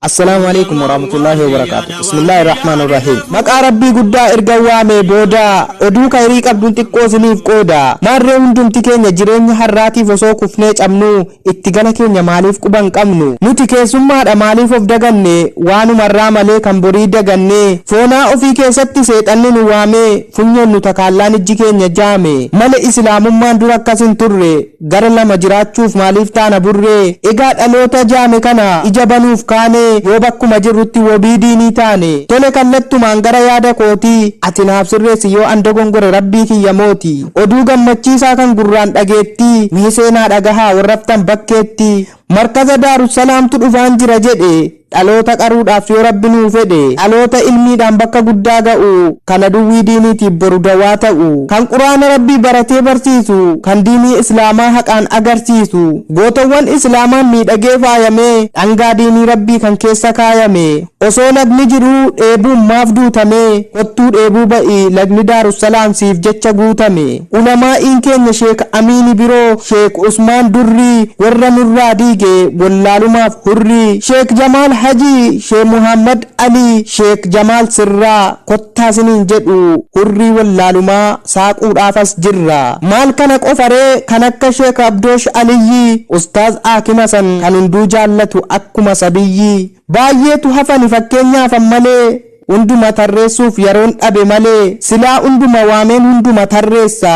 السلام عليكم ورحمة الله وبركاته. بسم الله الرحمن الرحيم. مقا ربي قد ارقوامي بودا ودوك ايريك عبدون تقوزنيف قودا مارون دون تكين جرين حراتي فسوك فنيج امنو اتقالك ماليف قبان قمنو نتكي سمار ماليف افدقني وانو مرام عليك امبوري دقني فونا افي كيستي سيت اني نوامي فنين نتكالان الجيكين جامي مال اسلام مان دركاسين تري غرلا مجرات شوف ماليف تانا بري اقاد الوتا جامي كنا اجابنوف كاني yoo bakkuma jirrutti wabii diinii taane tole kallattumaan gara yaada kooti ati naaf sirreessi yoo anda gongore rabbii kiyya mooti oduu gammachiisaa kan gurraan dhageetti mee seenaa dhagahaa warraftan bakkeetti markaza daarussalaamtu dhufaan jira jedhe dhaloota qaruudhaaf yoo rabbi nuu fedhe dhaloota ilmiidhaan bakka guddaa ga'u kana duwwii diiniitiif boru dawaa ta'u kan quraana rabbii baratee barsiisu kan diinii islaamaa haqaan agarsiisu gootawwan islaamaan miidhagee faayamee dhangaa diinii rabbii kan keessa kaayame osoo lagni jiruu dheebuun maaf duutame kottuu dheebuu ba'i lagni daarussalaam siif jecha guutame ulamaa'iin keenya sheek amiini biroo sheek usmaan durrii warra nurraa diige wallaalumaaf hurrii sheek jamaal haji sheek muhammad ali sheek jamaal sirraa kottaasiniin jedhu hurrii wallaalumaa saaquudhaafas jirra maal kana qofaree kan akka sheek abdoosh aliyyi ustaaz aakimasan kan hunduu jaallatu akkuma sabiyyi baay'eetu hafani fakkeenyaaf malee hunduma tarreessuuf yeroon dhabe malee silaa hunduma waameen hunduma tarreessa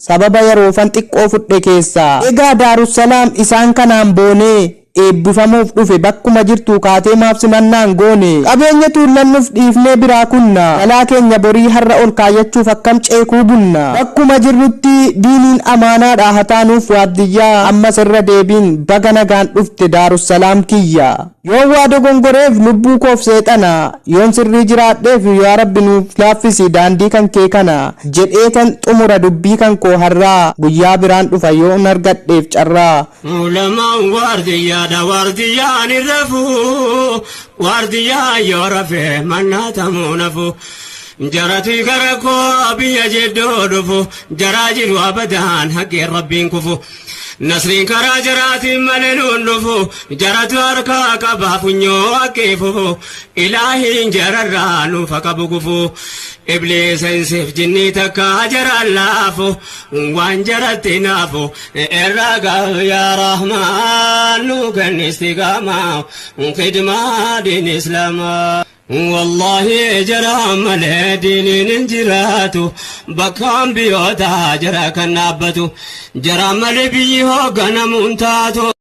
sababa yeroofan xiqqoo fudhe keessa egaa daarussalaam isaan kanaan boonee eebbifamuuf dhufe bakkuma jirtu kaatee maaf simannaan goone qabeenya tuullannuuf dhiifnee biraa kunna galaa keenya borii har'a ol kaayyachuuf akkam ceekuu bunna bakkuma jirrutti diiniin amaanaadha hataanuuf waaddiyyaa ammas irra deebiin baga nagaan dhufte daarussalaam kiyya yoo waa dogongoreef lubbuu koof seexana yoon sirrii jiraadheef yaa rabbi nuuf laaffisi daandii kan kee kana jedhee tan xumura dubbii kan koo har'aa guyyaa biraan dhufa yoon argadheef carraa ulamaan waardiyyaa وارديان الرفو وارديا يورفه مناتمو نفو جراتي كركو أبي جدو دفو جراجل وابدان حق ربين كفو نسرين كرا جراتي ملنون نفو جرات وركا كبافو نيو أكيفو إلهي جررانو فكبو إبليس انسف جني تكا جرالافو وان جراتي نافو إرقا يا رحمن نوكن استقاما خدمة دين إسلاما والله جرام دين انجراتو بكام بيوتا جرا كنابتو جرام بيهو غنمونتاتو